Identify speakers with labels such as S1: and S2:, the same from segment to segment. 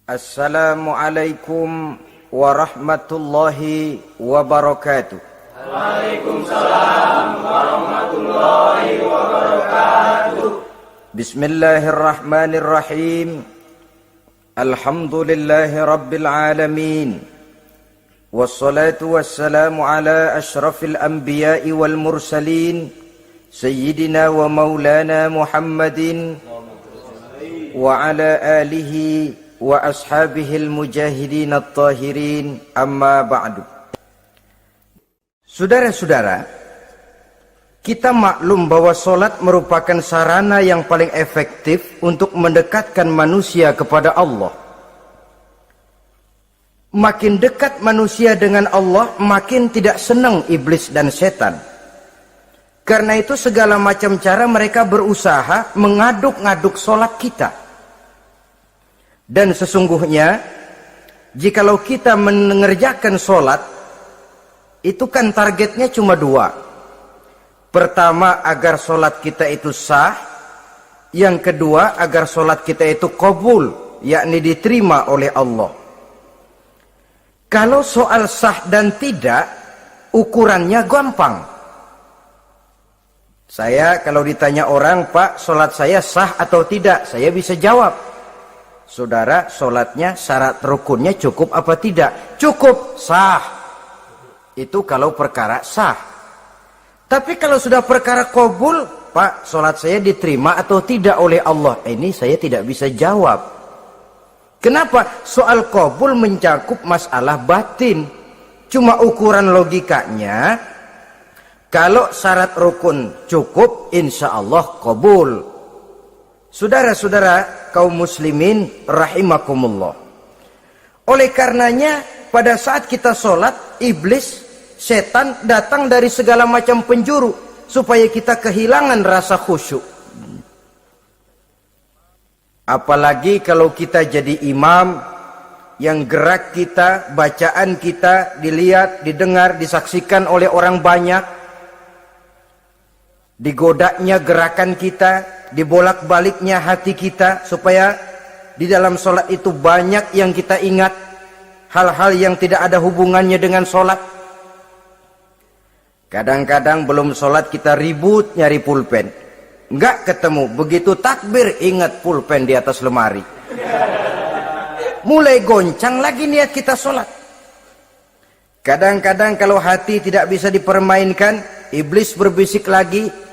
S1: Assalamualaikum warahmatullahi wabarakatuh.
S2: Waalaikumsalam warahmatullahi wabarakatuh.
S1: Bismillahirrahmanirrahim. Alhamdulillahi rabbil alamin. Wassalatu wassalamu ala ashrafil anbiya'i wal mursalin, Sayyidina wa maulana Muhammadin wa ala alihi wa ashabihil mujahidin at-tahirin, amma ba'du. Saudara-saudara, kita maklum bahwa solat merupakan sarana yang paling efektif untuk mendekatkan manusia kepada Allah. Makin dekat manusia dengan Allah, makin tidak senang iblis dan setan. Karena itu segala macam cara mereka berusaha mengaduk-ngaduk solat kita. Dan sesungguhnya, jikalau kita mengerjakan solat, itu kan targetnya cuma dua. Pertama, agar solat kita itu sah. Yang kedua, agar solat kita itu qabul, yakni diterima oleh Allah. Kalau soal sah dan tidak, ukurannya gampang. Saya kalau ditanya orang, Pak, solat saya sah atau tidak? Saya bisa jawab. Saudara, solatnya syarat rukunnya cukup apa tidak? Cukup, sah. Itu kalau perkara sah. Tapi kalau sudah perkara qabul, Pak, solat saya diterima atau tidak oleh Allah? Ini saya tidak bisa jawab. Kenapa? Soal qabul mencakup masalah batin. Cuma ukuran logikanya, kalau syarat rukun cukup, insya Allah qabul. Saudara-saudara kaum muslimin rahimakumullah. Oleh karenanya, pada saat kita sholat, iblis, setan datang dari segala macam penjuru supaya kita kehilangan rasa khusyuk. Apalagi kalau kita jadi imam yang gerak kita, bacaan kita dilihat, didengar, disaksikan oleh orang banyak. Digodanya gerakan kita, dibolak-baliknya hati kita, supaya di dalam sholat itu banyak yang kita ingat, hal-hal yang tidak ada hubungannya dengan sholat. Kadang-kadang belum sholat kita ribut nyari pulpen, nggak ketemu, begitu takbir ingat pulpen di atas lemari. Mulai goncang lagi niat kita sholat. Kadang-kadang kalau hati tidak bisa dipermainkan, iblis berbisik lagi.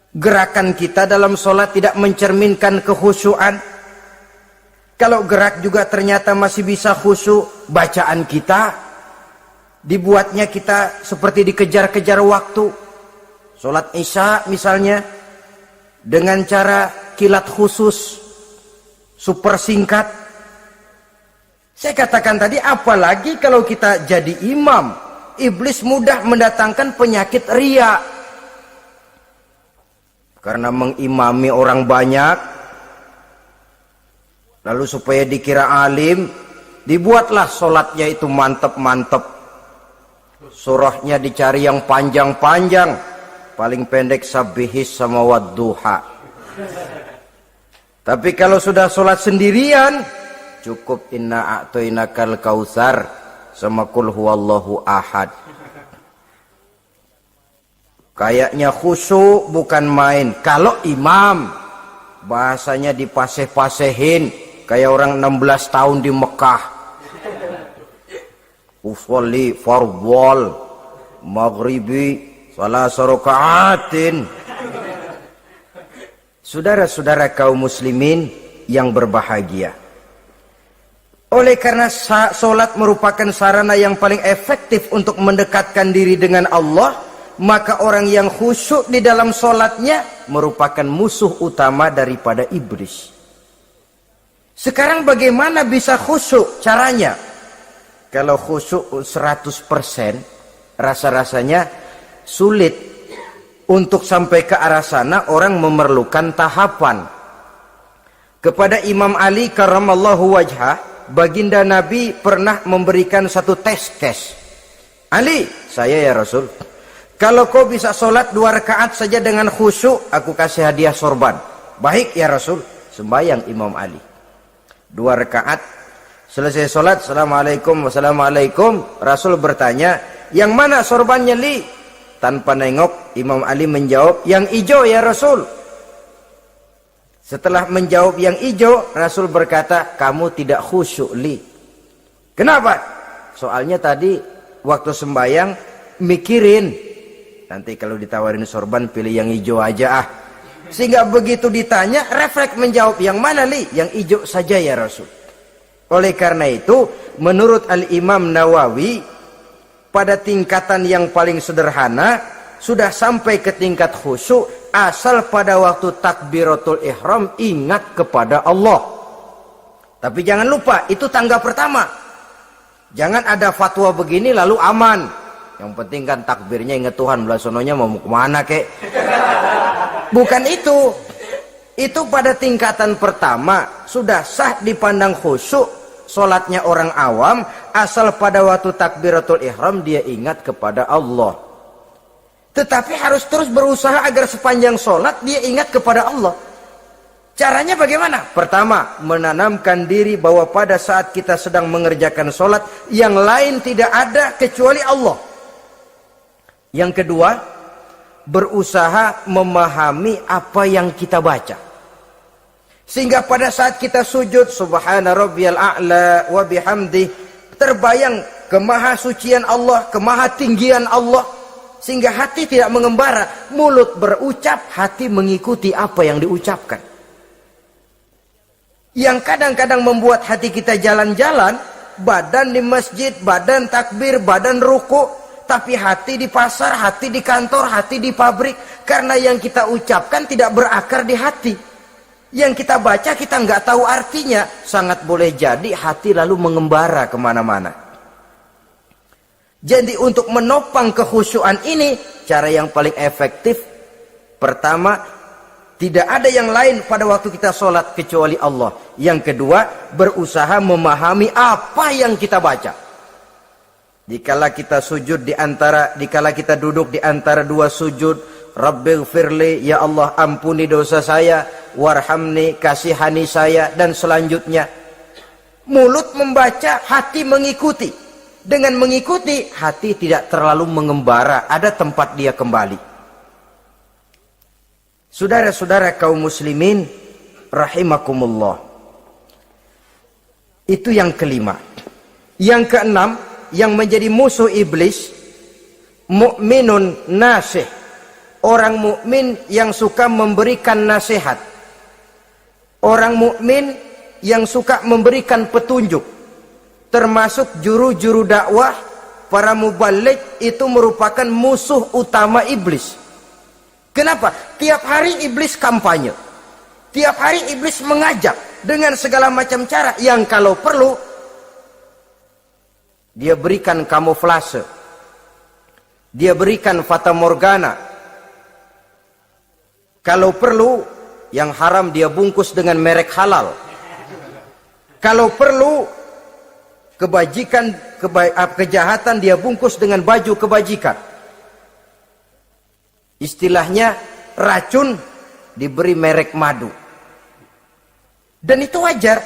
S1: Gerakan kita dalam sholat tidak mencerminkan kekhusyuan. Kalau gerak juga ternyata masih bisa khusyuk, bacaan kita dibuatnya kita seperti dikejar-kejar waktu. Sholat isya misalnya, dengan cara kilat khusus, super singkat. Saya katakan tadi, apalagi kalau kita jadi imam, iblis mudah mendatangkan penyakit riya. Karena mengimami orang banyak, lalu supaya dikira alim, dibuatlah sholatnya itu mantep-mantep. Surahnya dicari yang panjang-panjang, paling pendek sabihis sama wadduha. Tapi kalau sudah sholat sendirian, cukup inna a'toinakal kautsar sama kul huwallahu ahad. Kayaknya khusyuk bukan main. Kalau imam, bahasanya dipaseh-pasehin kayak orang 16 tahun di Mekah. Usolli fardhol maghribi salasa raka'atin. Saudara-saudara kaum muslimin yang berbahagia, oleh karena solat merupakan sarana yang paling efektif untuk mendekatkan diri dengan Allah, maka orang yang khusyuk di dalam solatnya merupakan musuh utama daripada iblis. Sekarang bagaimana bisa khusyuk caranya? Kalau khusyuk 100%, rasa-rasanya sulit. Untuk sampai ke arah sana orang memerlukan tahapan. Kepada Imam Ali karramallahu wajhah, baginda Nabi pernah memberikan satu tes. Ali, saya ya Rasul, kalau kau bisa sholat 2 rakaat saja dengan khusyuk, aku kasih hadiah sorban. Baik ya Rasul. Sembahyang Imam Ali. 2 rakaat. Selesai sholat, assalamualaikum, wassalamualaikum. Rasul bertanya, yang mana sorbannya li? Tanpa nengok, Imam Ali menjawab, yang hijau ya Rasul. Setelah menjawab yang hijau, Rasul berkata, kamu tidak khusyuk li. Kenapa? Soalnya tadi waktu sembahyang mikirin, nanti kalau ditawarin sorban pilih yang hijau aja ah. Sehingga begitu ditanya, refleks menjawab, yang mana li? Yang hijau saja ya Rasul. Oleh karena itu, menurut Al-Imam Nawawi, pada tingkatan yang paling sederhana, sudah sampai ke tingkat khusyuk, asal pada waktu takbiratul ihram ingat kepada Allah. Tapi jangan lupa, itu tangga pertama. Jangan ada fatwa begini lalu aman. Yang penting kan takbirnya ingat Tuhan, belasononya mau kemana kek. Bukan itu. Itu pada tingkatan pertama sudah sah dipandang khusyuk solatnya orang awam, asal pada waktu takbiratul ihram dia ingat kepada Allah. Tetapi harus terus berusaha agar sepanjang solat dia ingat kepada Allah. Caranya bagaimana? Pertama, menanamkan diri bahwa pada saat kita sedang mengerjakan solat, yang lain tidak ada kecuali Allah. Yang kedua, berusaha memahami apa yang kita baca. Sehingga pada saat kita sujud, subhana rabbiyal a'la wa bihamdi, terbayang kemahasucian Allah, kemahatinggian Allah. Sehingga hati tidak mengembara, mulut berucap, hati mengikuti apa yang diucapkan. Yang kadang-kadang membuat hati kita jalan-jalan, badan di masjid, badan takbir, badan ruku, tapi hati di pasar, hati di kantor, hati di pabrik. Karena yang kita ucapkan tidak berakar di hati. Yang kita baca kita nggak tahu artinya. Sangat boleh jadi hati lalu mengembara kemana-mana. Jadi untuk menopang kekhusyuan ini, cara yang paling efektif, pertama, tidak ada yang lain pada waktu kita sholat kecuali Allah. Yang kedua, berusaha memahami apa yang kita baca. Dikala kita sujud dikala kita duduk di antara dua sujud, Rabbighfirli, ya Allah ampuni dosa saya, warhamni, kasihani saya, dan selanjutnya. Mulut membaca, hati mengikuti. Dengan mengikuti, hati tidak terlalu mengembara, ada tempat dia kembali. Saudara-saudara kaum muslimin rahimakumullah. Itu yang kelima. Yang keenam, yang menjadi musuh iblis, mukminun nasih, orang mukmin yang suka memberikan nasihat, orang mukmin yang suka memberikan petunjuk, termasuk juru-juru dakwah, para muballigh itu merupakan musuh utama iblis. Kenapa? Tiap hari iblis kampanye, tiap hari iblis mengajak dengan segala macam cara yang kalau perlu dia berikan kamuflase, dia berikan fata morgana. Kalau perlu, yang haram dia bungkus dengan merek halal. Kalau perlu, kejahatan dia bungkus dengan baju kebajikan. Istilahnya racun diberi merek madu. Dan itu wajar.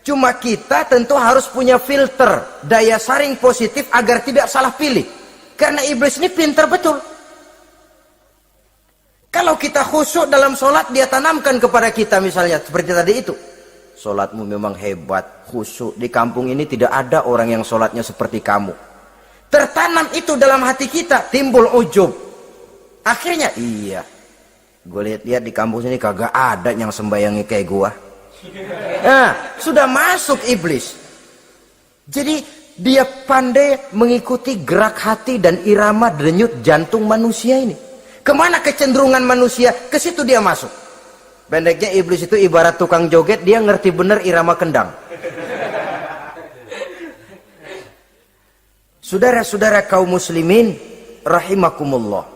S1: Cuma kita tentu harus punya filter, daya saring positif agar tidak salah pilih. Karena iblis ini pintar betul. Kalau kita khusyuk dalam sholat, dia tanamkan kepada kita misalnya seperti tadi itu. Sholatmu memang hebat, khusyuk. Di kampung ini tidak ada orang yang sholatnya seperti kamu. Tertanam itu dalam hati kita, timbul ujub. Akhirnya, iya, gue lihat-lihat di kampung sini kagak ada yang sembayangi kayak gua. Nah, sudah masuk iblis. Jadi dia pandai mengikuti gerak hati dan irama denyut jantung manusia ini. Kemana kecenderungan manusia, ke situ dia masuk. Pendeknya iblis itu ibarat tukang joget, dia ngerti bener irama kendang. Saudara-saudara kaum muslimin rahimakumullah.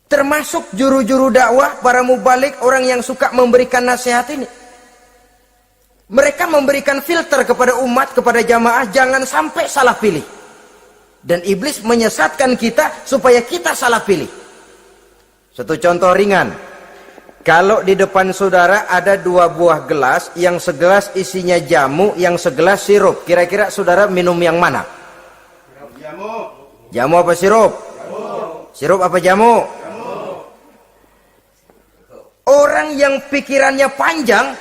S1: Termasuk juru-juru dakwah, para mubaligh, orang yang suka memberikan nasihat ini. Mereka memberikan filter kepada umat, kepada jamaah, jangan sampai salah pilih. Dan iblis menyesatkan kita supaya kita salah pilih. Satu contoh ringan. Kalau di depan saudara ada 2 buah gelas, yang segelas isinya jamu, yang segelas sirup. Kira-kira saudara minum yang mana?
S2: Jamu.
S1: Jamu apa sirup?
S2: Jamu.
S1: Sirup apa jamu?
S2: Jamu.
S1: Orang yang pikirannya panjang,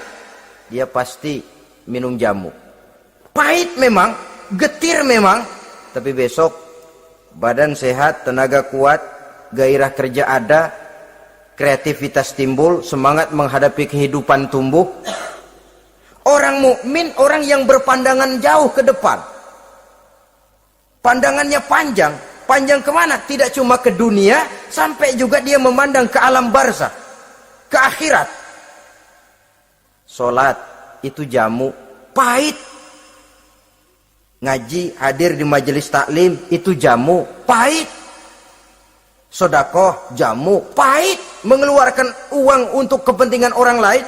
S1: dia pasti minum jamu. Pahit memang, getir memang, tapi besok badan sehat, tenaga kuat, gairah kerja ada, kreativitas timbul, semangat menghadapi kehidupan tumbuh. Orang mukmin, orang yang berpandangan jauh ke depan. Pandangannya panjang. Panjang kemana? Tidak cuma ke dunia, sampai juga dia memandang ke alam barzakh, ke akhirat. Sholat itu jamu, pahit. Ngaji, hadir di majelis taklim, itu jamu, pahit. Sedekah, jamu, pahit. Mengeluarkan uang untuk kepentingan orang lain,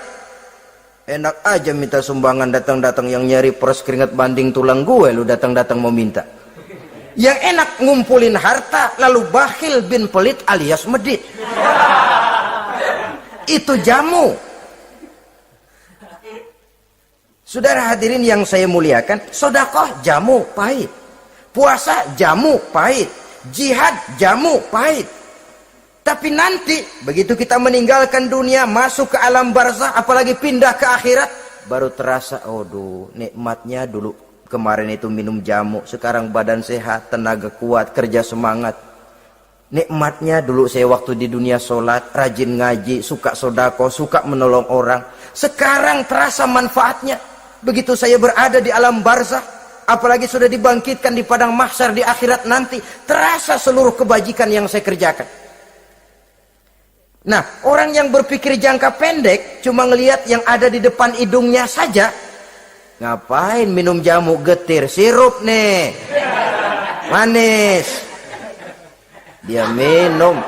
S1: enak aja minta sumbangan, datang-datang yang nyari peres keringat banding tulang gue, lu datang-datang mau minta. Yang enak ngumpulin harta, lalu bakhil bin pelit alias medit. Itu jamu. Saudara hadirin yang saya muliakan, sedekah jamu, pahit. Puasa jamu, pahit. Jihad jamu, pahit. Tapi nanti begitu kita meninggalkan dunia, masuk ke alam barzakh, apalagi pindah ke akhirat, baru terasa, aduh, nikmatnya dulu kemarin itu minum jamu, sekarang badan sehat, tenaga kuat, kerja semangat. Nikmatnya dulu saya waktu di dunia sholat, rajin ngaji, suka sodako, suka menolong orang. Sekarang terasa manfaatnya. Begitu saya berada di alam barzakh, apalagi sudah dibangkitkan di padang mahsyar di akhirat nanti, terasa seluruh kebajikan yang saya kerjakan. Nah, orang yang berpikir jangka pendek, cuma ngelihat yang ada di depan hidungnya saja. Ngapain minum jamu getir, sirup nih, manis. Dia minum,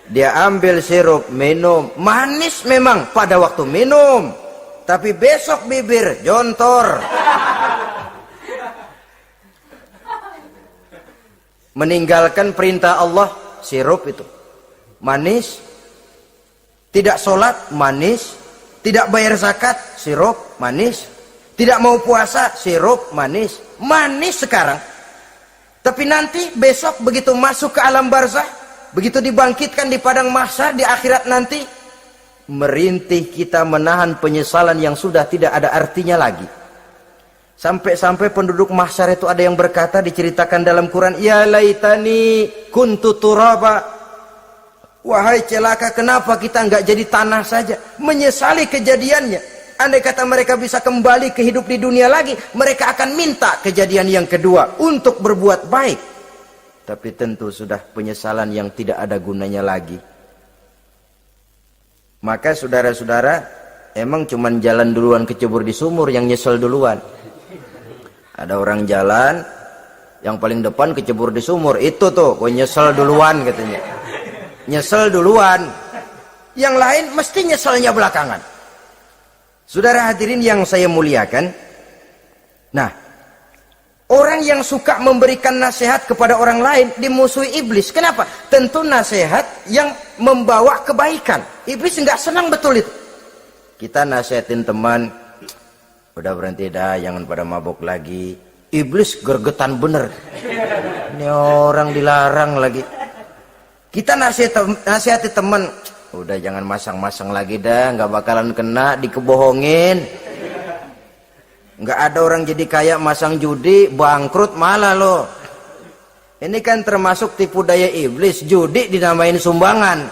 S1: dia ambil sirup, minum, manis memang pada waktu minum, tapi besok bibir jontor. Meninggalkan perintah Allah, sirup itu manis. Tidak sholat, manis. Tidak bayar zakat, sirup, manis. Tidak mau puasa, sirup, manis. Manis sekarang. Tapi nanti besok begitu masuk ke alam barzakh, begitu dibangkitkan di padang mahsyar di akhirat nanti, merintih kita menahan penyesalan yang sudah tidak ada artinya lagi. Sampai-sampai penduduk mahsyar itu ada yang berkata, diceritakan dalam Quran, ya laitani kuntu turaba. Wahai celaka, kenapa kita nggak jadi tanah saja? Menyesali kejadiannya. Andai kata mereka bisa kembali ke hidup di dunia lagi, mereka akan minta kejadian yang kedua untuk berbuat baik. Tapi tentu sudah penyesalan yang tidak ada gunanya lagi. Maka saudara-saudara, emang cuman jalan duluan kecebur di sumur yang nyesel duluan. Ada orang jalan, yang paling depan kecebur di sumur, itu tuh, gue nyesel duluan katanya. Nyesel duluan, yang lain mesti nyeselnya belakangan. Saudara hadirin yang saya muliakan, nah, orang yang suka memberikan nasihat kepada orang lain dimusuhi iblis. Kenapa? Tentu nasihat yang membawa kebaikan. Iblis nggak senang betul itu. Kita nasihatin teman, udah berhenti dah, jangan pada mabuk lagi. Iblis gergetan bener. Ini orang dilarang lagi. Kita nasihati teman, udah jangan masang-masang lagi dah, nggak bakalan kena, dikebohongin. Nggak ada orang jadi kaya masang judi, bangkrut malah loh. Ini kan termasuk tipu daya iblis, judi dinamain sumbangan.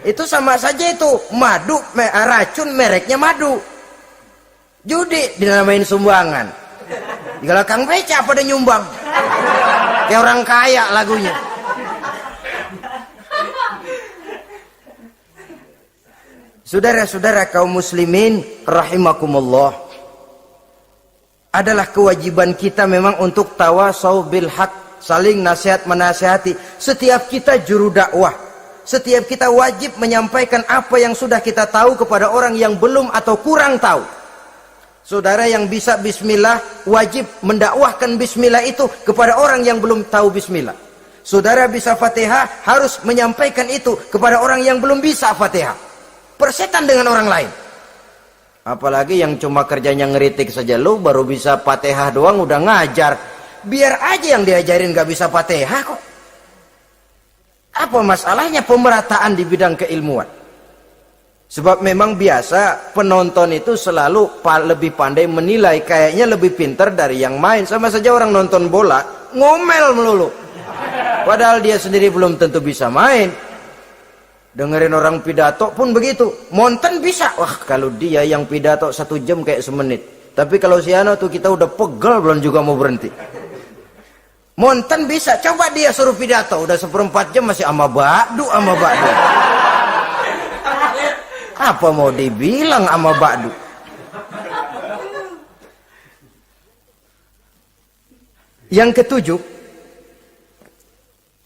S1: Itu sama saja itu, madu, racun mereknya madu. Judi dinamain sumbangan. Kalau Kang Beca pada nyumbang. Kayak orang kaya lagunya. Saudara-saudara kaum muslimin rahimakumullah, adalah kewajiban kita memang untuk tawasau bil haq, saling nasihat menasihati. Setiap kita juru dakwah, setiap kita wajib menyampaikan apa yang sudah kita tahu kepada orang yang belum atau kurang tahu. Saudara yang bisa bismillah wajib mendakwahkan bismillah itu kepada orang yang belum tahu bismillah. Saudara bisa Fatihah harus menyampaikan itu kepada orang yang belum bisa Fatihah. persetan dengan orang lain. Apalagi yang cuma kerjanya ngeritik saja, lu baru bisa Fatihah doang udah ngajar. Biar aja yang diajarin gak bisa Fatihah kok. Apa masalahnya pemerataan di bidang keilmuan? Sebab memang biasa penonton itu selalu lebih pandai menilai, kayaknya lebih pintar dari yang main. Sama saja orang nonton bola ngomel melulu, padahal dia sendiri belum tentu bisa main. Dengerin orang pidato pun begitu, monten bisa. Wah, kalau dia yang pidato 1 jam kayak semenit. Tapi kalau si Ano tuh kita udah pegel belum juga mau berhenti. Monten bisa, coba dia suruh pidato udah 1/4 jam masih ama ba'du. Apa mau dibilang ama ba'du? Yang ketujuh,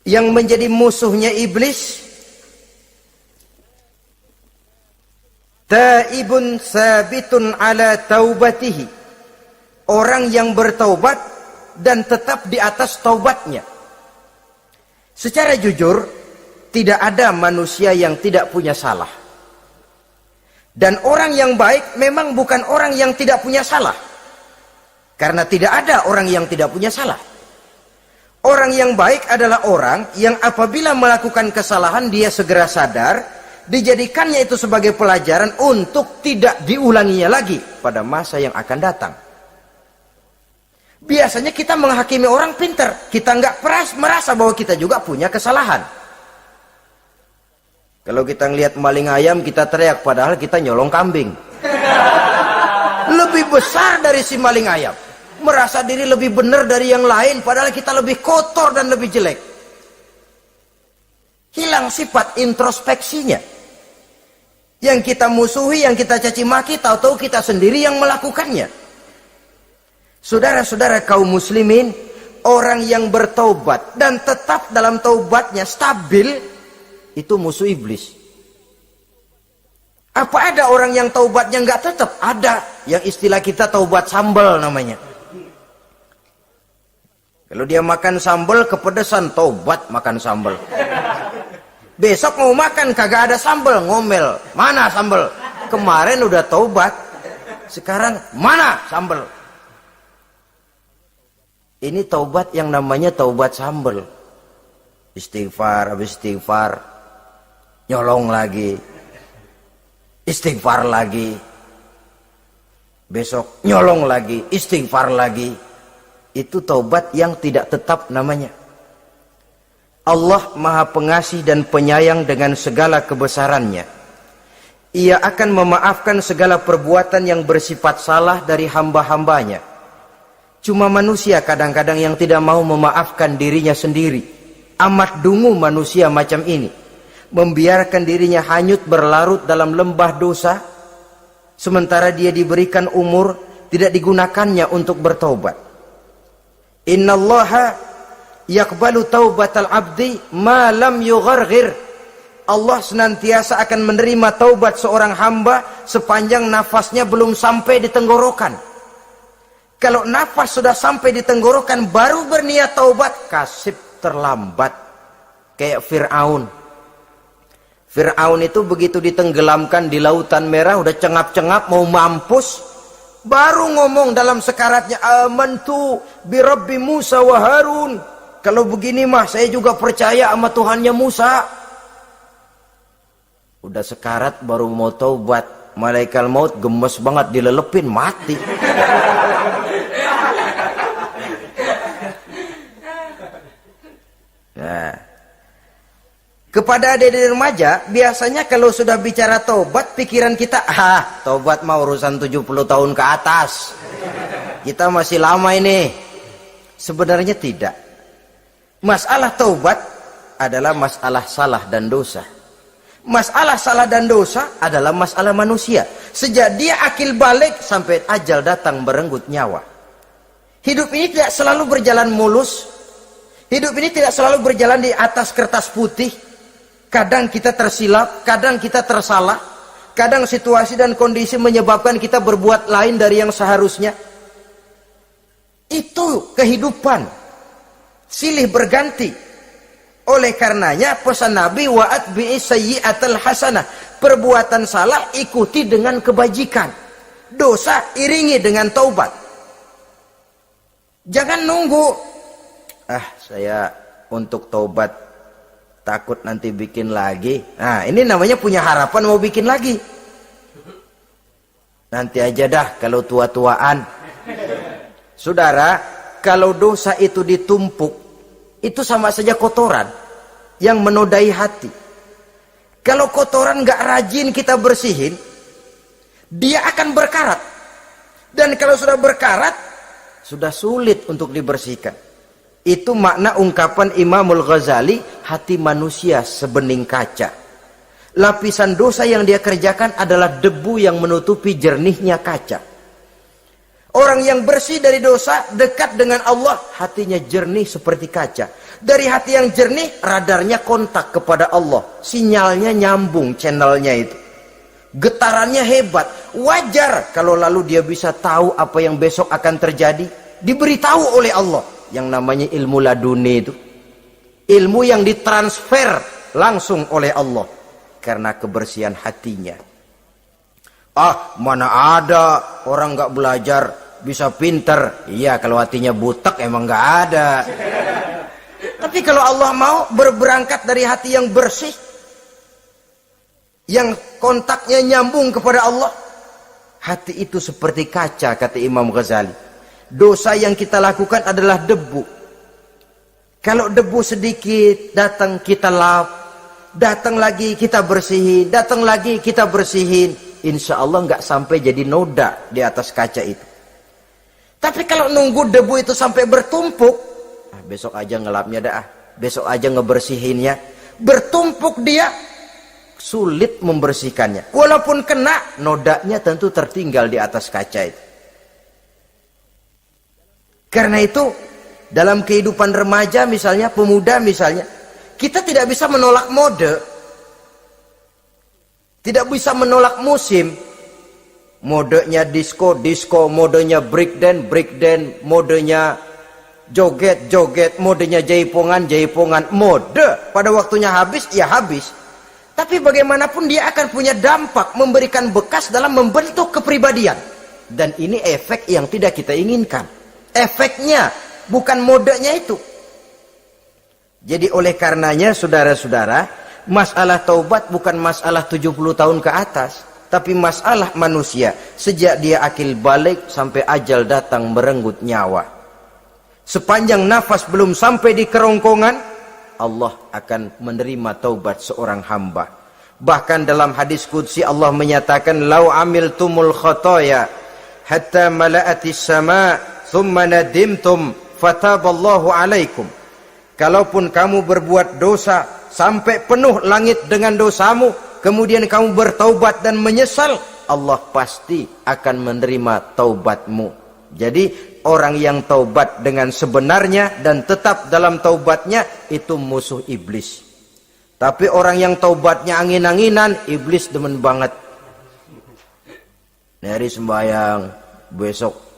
S1: yang menjadi musuhnya iblis, taibun sabitun ala taubatihi, orang yang bertaubat dan tetap di atas taubatnya. Secara jujur, tidak ada manusia yang tidak punya salah. Dan orang yang baik memang bukan orang yang tidak punya salah. Karena tidak ada orang yang tidak punya salah. Orang yang baik adalah orang yang apabila melakukan kesalahan dia segera sadar, dijadikannya itu sebagai pelajaran untuk tidak diulanginya lagi pada masa yang akan datang. Biasanya kita menghakimi orang pintar, kita nggak merasa bahwa kita juga punya kesalahan. Kalau kita ngelihat maling ayam kita teriak, padahal kita nyolong kambing. Lebih besar dari si maling ayam, merasa diri lebih benar dari yang lain, padahal kita lebih kotor dan lebih jelek. Hilang sifat introspeksinya. Yang kita musuhi, yang kita caci maki, tahu-tahu kita sendiri yang melakukannya. Saudara-saudara kaum muslimin, orang yang bertaubat dan tetap dalam taubatnya stabil, itu musuh iblis. Apa ada orang yang taubatnya nggak tetap? Ada, yang istilah kita taubat sambal namanya. Kalau dia makan sambal kepedesan, taubat makan sambal. Besok mau makan kagak ada sambal, ngomel. Mana sambal? Kemarin udah taubat, sekarang mana sambal? Ini taubat yang namanya taubat sambal. Istighfar, habis istighfar, nyolong lagi, istighfar lagi, besok nyolong lagi, istighfar lagi. Itu taubat yang tidak tetap namanya. Allah Maha Pengasih dan Penyayang dengan segala kebesarannya. Ia akan memaafkan segala perbuatan yang bersifat salah dari hamba-hambanya. Cuma manusia kadang-kadang yang tidak mau memaafkan dirinya sendiri. Amat dungu manusia macam ini, membiarkan dirinya hanyut berlarut dalam lembah dosa, sementara dia diberikan umur tidak digunakannya untuk bertaubat. Innallaha yaqbalu taubatal abdi ma lam yugharghir. Allah senantiasa akan menerima taubat seorang hamba sepanjang nafasnya belum sampai di tenggorokan. Kalau nafas sudah sampai di tenggorokan baru berniat taubat, kasib terlambat. Kayak Fir'aun. Fir'aun itu begitu ditenggelamkan di lautan merah, udah cengap-cengap mau mampus, baru ngomong dalam sekaratnya, amantu bi Rabbi Musa wa Harun. Kalau begini mah saya juga percaya sama Tuhannya Musa. Udah sekarat baru mau taubat, malaikat maut gemes banget, dilelepin, mati. Nah, kepada adik-adik remaja, biasanya kalau sudah bicara taubat, pikiran kita, taubat mah urusan 70 tahun ke atas. Kita masih lama ini. Sebenarnya tidak. Masalah taubat adalah masalah salah dan dosa. Masalah salah dan dosa adalah masalah manusia. Sejak dia akil balik sampai ajal datang merenggut nyawa. Hidup ini tidak selalu berjalan mulus. Hidup ini tidak selalu berjalan di atas kertas putih. Kadang kita tersilap, kadang kita tersalah. Kadang situasi dan kondisi menyebabkan kita berbuat lain dari yang seharusnya. Itu kehidupan. Silih berganti. Oleh karenanya pesan Nabi, wa atbi'i sayyi'atal hasanah, perbuatan salah ikuti dengan kebajikan, dosa iringi dengan taubat. Jangan nunggu, saya untuk taubat takut nanti bikin lagi. Nah, ini namanya punya harapan mau bikin lagi. Nanti aja dah kalau tua-tuaan. Saudara, kalau dosa itu ditumpuk, itu sama saja kotoran yang menodai hati. Kalau kotoran gak rajin kita bersihin, dia akan berkarat. Dan kalau sudah berkarat, sudah sulit untuk dibersihkan. Itu makna ungkapan Imamul Ghazali, hati manusia sebening kaca. Lapisan dosa yang dia kerjakan adalah debu yang menutupi jernihnya kaca. Orang yang bersih dari dosa, dekat dengan Allah, hatinya jernih seperti kaca. Dari hati yang jernih, radarnya kontak kepada Allah. Sinyalnya nyambung channelnya itu. Getarannya hebat. Wajar kalau lalu dia bisa tahu apa yang besok akan terjadi. Diberitahu oleh Allah. Yang namanya ilmu laduni itu. Ilmu yang ditransfer langsung oleh Allah. Karena kebersihan hatinya. Mana ada orang gak belajar bisa pinter. Iya, kalau hatinya butek emang gak ada. Tapi kalau Allah mau berberangkat dari hati yang bersih, yang kontaknya nyambung kepada Allah, hati itu seperti kaca, kata Imam Ghazali. Dosa yang kita lakukan adalah debu. Kalau debu sedikit datang kita lap, datang lagi kita bersihin, datang lagi kita bersihin, insya Allah nggak sampai jadi noda di atas kaca itu. Tapi kalau nunggu debu itu sampai bertumpuk, besok aja ngelapnya dah, besok aja ngebersihinnya, bertumpuk dia, sulit membersihkannya. Walaupun kena, nodanya tentu tertinggal di atas kaca itu. Karena itu, dalam kehidupan remaja misalnya, pemuda misalnya, kita tidak bisa menolak mode, tidak bisa menolak musim. Modenya disco, modenya breakdance, modenya joget, modenya jaipongan. Mode pada waktunya habis, ya habis. Tapi bagaimanapun dia akan punya dampak, memberikan bekas dalam membentuk kepribadian. Dan ini efek yang tidak kita inginkan. Efeknya, bukan modenya itu. Jadi oleh karenanya, saudara-saudara, masalah taubat bukan masalah 70 tahun ke atas, tapi masalah manusia sejak dia akil balik sampai ajal datang merenggut nyawa. Sepanjang nafas belum sampai di kerongkongan, Allah akan menerima taubat seorang hamba. Bahkan dalam hadis qudsi Allah menyatakan, "Lau amiltumul khotoya hatta mala'atis sama' thumma nadimtum fataballahu alaikum." Kalaupun kamu berbuat dosa sampai penuh langit dengan dosamu, kemudian kamu bertaubat dan menyesal, Allah pasti akan menerima taubatmu. Jadi orang yang taubat dengan sebenarnya dan tetap dalam taubatnya, itu musuh iblis. Tapi orang yang taubatnya angin-anginan, iblis demen banget. Hari sembahyang, besok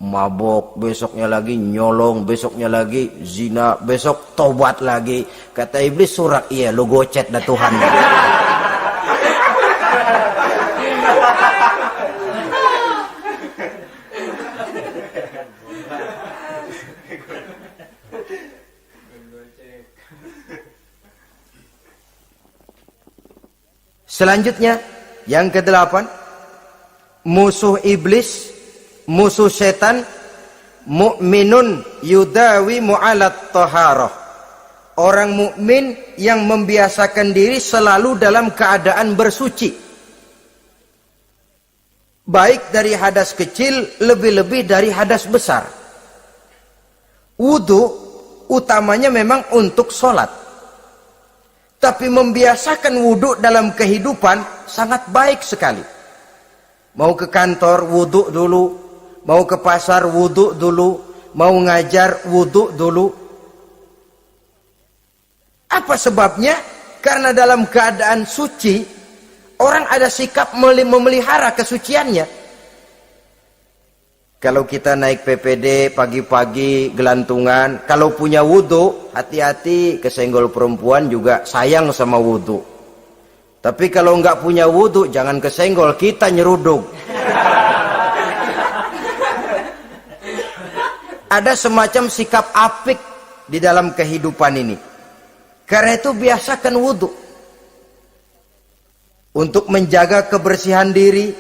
S1: mabok, besoknya lagi nyolong, besoknya lagi zina, besok taubat lagi. Kata iblis, surak, iya lu gocet dah Tuhan. Selanjutnya, yang ke-8, musuh iblis, musuh setan, mukminun yudawi mu'alat taharah. Orang mukmin yang membiasakan diri selalu dalam keadaan bersuci. Baik dari hadas kecil, lebih-lebih dari hadas besar. Wudu utamanya memang untuk sholat. Tapi membiasakan wudhu dalam kehidupan sangat baik sekali. Mau ke kantor, wudhu dulu. Mau ke pasar, wudhu dulu. Mau ngajar, wudhu dulu. Apa sebabnya? Karena dalam keadaan suci, orang ada sikap memelihara kesuciannya. Kalau kita naik PPD pagi-pagi gelantungan, kalau punya wudu, hati-hati kesenggol perempuan juga sayang sama wudu. Tapi kalau nggak punya wudu, jangan kesenggol, kita nyeruduk. Ada semacam sikap apik di dalam kehidupan ini. Karena itu biasakan wudu. Untuk menjaga kebersihan diri,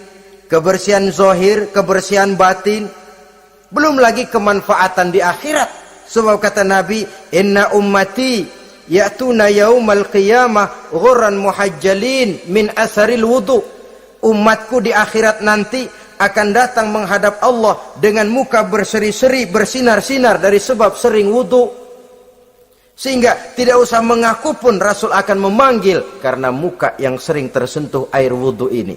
S1: kebersihan zahir, kebersihan batin, belum lagi kemanfaatan di akhirat. Sebab kata Nabi, inna ummati ya'tuna yaumal qiyamah ghurran muhajjalin min asaril wudu. Umatku di akhirat nanti akan datang menghadap Allah dengan muka berseri-seri, bersinar-sinar dari sebab sering wudu. Sehingga tidak usah mengaku pun Rasul akan memanggil karena muka yang sering tersentuh air wudu ini.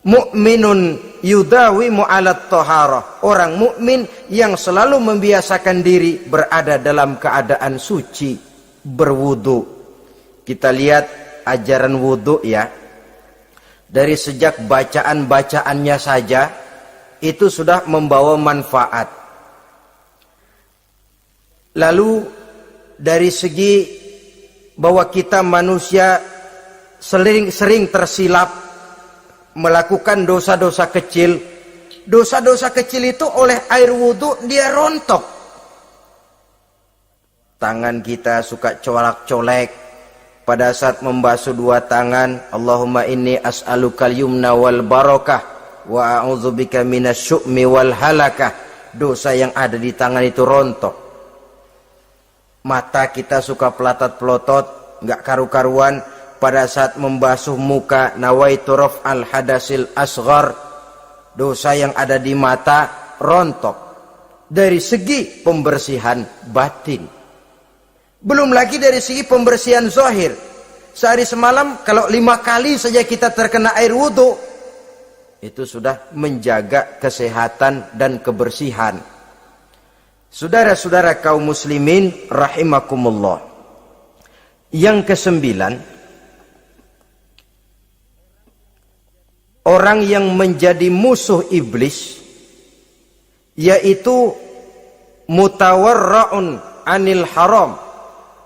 S1: Mu'minun yudawimu alat toharah. Orang mukmin yang selalu membiasakan diri berada dalam keadaan suci, berwudu. Kita lihat ajaran wudu ya. Dari sejak bacaan-bacaannya saja itu sudah membawa manfaat. Lalu dari segi bahwa kita manusia sering tersilap melakukan dosa-dosa kecil. Dosa-dosa kecil itu oleh air wudu dia rontok. Tangan kita suka colak-colek pada saat membasuh dua tangan. Allahumma inni as'alukal yumna wal barakah wa a'udzubika minasyu'mi wal halakah. Dosa yang ada di tangan itu rontok. Mata kita suka pelotot-pelotot, nggak karu-karuan pada saat membasuh muka. Nawaitu raf'al hadasil asghar. Dosa yang ada di mata rontok. Dari segi pembersihan batin. Belum lagi dari segi pembersihan zahir. Sehari semalam kalau 5 kali saja kita terkena air wudu, itu sudah menjaga kesehatan dan kebersihan. Saudara-saudara kaum muslimin rahimakumullah. Yang kesembilan, orang yang menjadi musuh iblis yaitu mutawarra'un anil haram.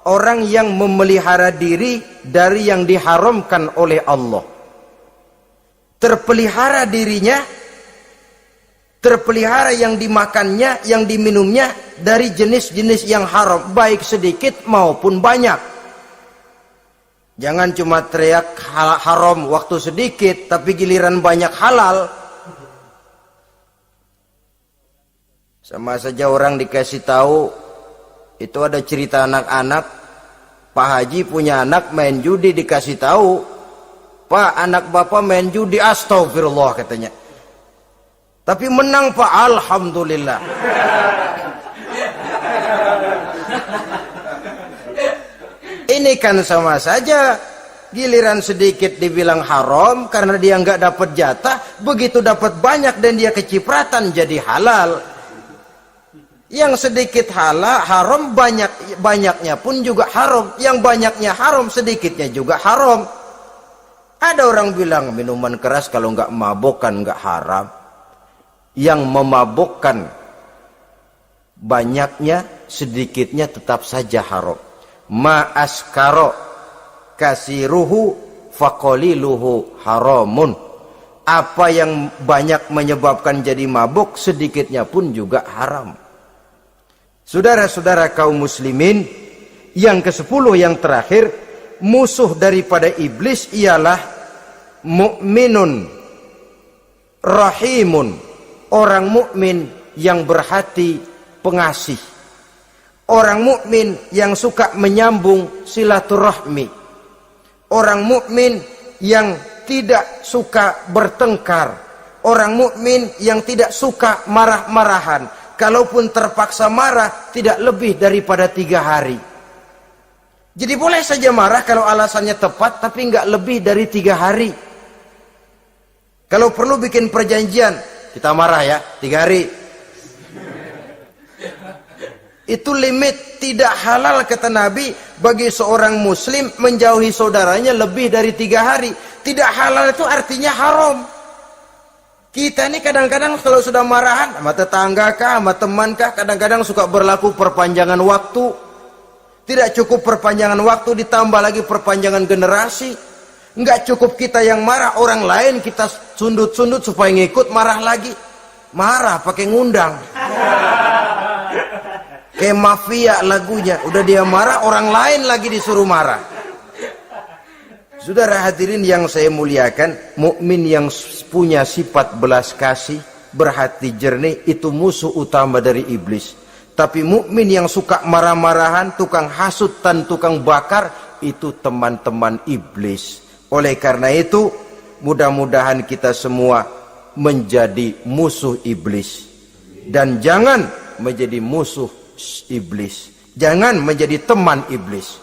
S1: Orang yang memelihara diri dari yang diharamkan oleh Allah. Terpelihara dirinya, terpelihara yang dimakannya, yang diminumnya dari jenis-jenis yang haram, baik sedikit maupun banyak. Jangan cuma teriak haram waktu sedikit, tapi giliran banyak halal. Sama saja orang dikasih tahu, itu ada cerita anak-anak, Pak Haji punya anak main judi, dikasih tahu, Pak, anak bapak main judi, astagfirullah katanya. Tapi menang Pak, alhamdulillah. Ini kan sama saja, giliran sedikit dibilang haram karena dia nggak dapat jatah, begitu dapat banyak dan dia kecipratan jadi halal. Yang sedikit haram, banyaknya pun juga haram. Yang banyaknya haram, sedikitnya juga haram. Ada orang bilang minuman keras kalau nggak mabok kan nggak haram. Yang memabukkan banyaknya, sedikitnya tetap saja haram. Ma askaro kasiruhu faqaliluhu haramun. Apa yang banyak menyebabkan jadi mabuk, sedikitnya pun juga haram. Saudara-saudara kaum muslimin, yang ke-10 yang terakhir, musuh daripada iblis ialah mukminun rahimun. Orang mukmin yang berhati pengasih. Orang mukmin yang suka menyambung silaturahmi. Orang mukmin yang tidak suka bertengkar. Orang mukmin yang tidak suka marah-marahan. Kalaupun terpaksa marah, tidak lebih daripada 3 hari. Jadi boleh saja marah kalau alasannya tepat, tapi nggak lebih dari 3 hari. Kalau perlu bikin perjanjian, kita marah ya, 3 hari. Itu limit, tidak halal kata Nabi bagi seorang muslim menjauhi saudaranya lebih dari 3 hari. Tidak halal itu artinya haram. Kita ini kadang-kadang kalau sudah marahan sama tetangga kah, sama teman kah, kadang-kadang suka berlaku perpanjangan waktu. Tidak cukup perpanjangan waktu, ditambah lagi perpanjangan generasi. Enggak cukup kita yang marah, orang lain kita sundut-sundut supaya ngikut marah lagi. Marah pakai ngundang. Kayak mafia lagunya, udah dia marah, orang lain lagi disuruh marah. Saudara hadirin yang saya muliakan, mukmin yang punya sifat belas kasih, berhati jernih, itu musuh utama dari iblis. Tapi mukmin yang suka marah-marahan, tukang hasut dan tukang bakar, itu teman-teman iblis. Oleh karena itu, mudah-mudahan kita semua menjadi musuh iblis. Dan jangan menjadi musuh iblis. Jangan menjadi teman iblis.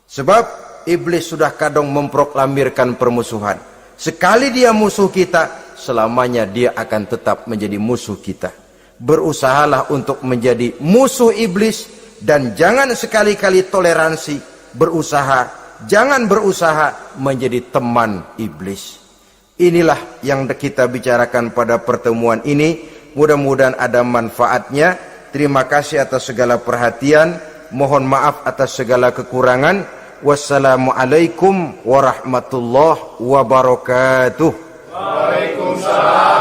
S1: Sebab iblis sudah kadang memproklamirkan permusuhan. Sekali dia musuh kita, selamanya dia akan tetap menjadi musuh kita. Berusahalah untuk menjadi musuh iblis, dan jangan sekali-kali toleransi. Jangan berusaha menjadi teman iblis. Inilah yang kita bicarakan pada pertemuan ini. Mudah-mudahan ada manfaatnya. Terima kasih atas segala perhatian. Mohon maaf atas segala kekurangan. Wassalamualaikum warahmatullahi wabarakatuh.
S2: Waalaikumsalam.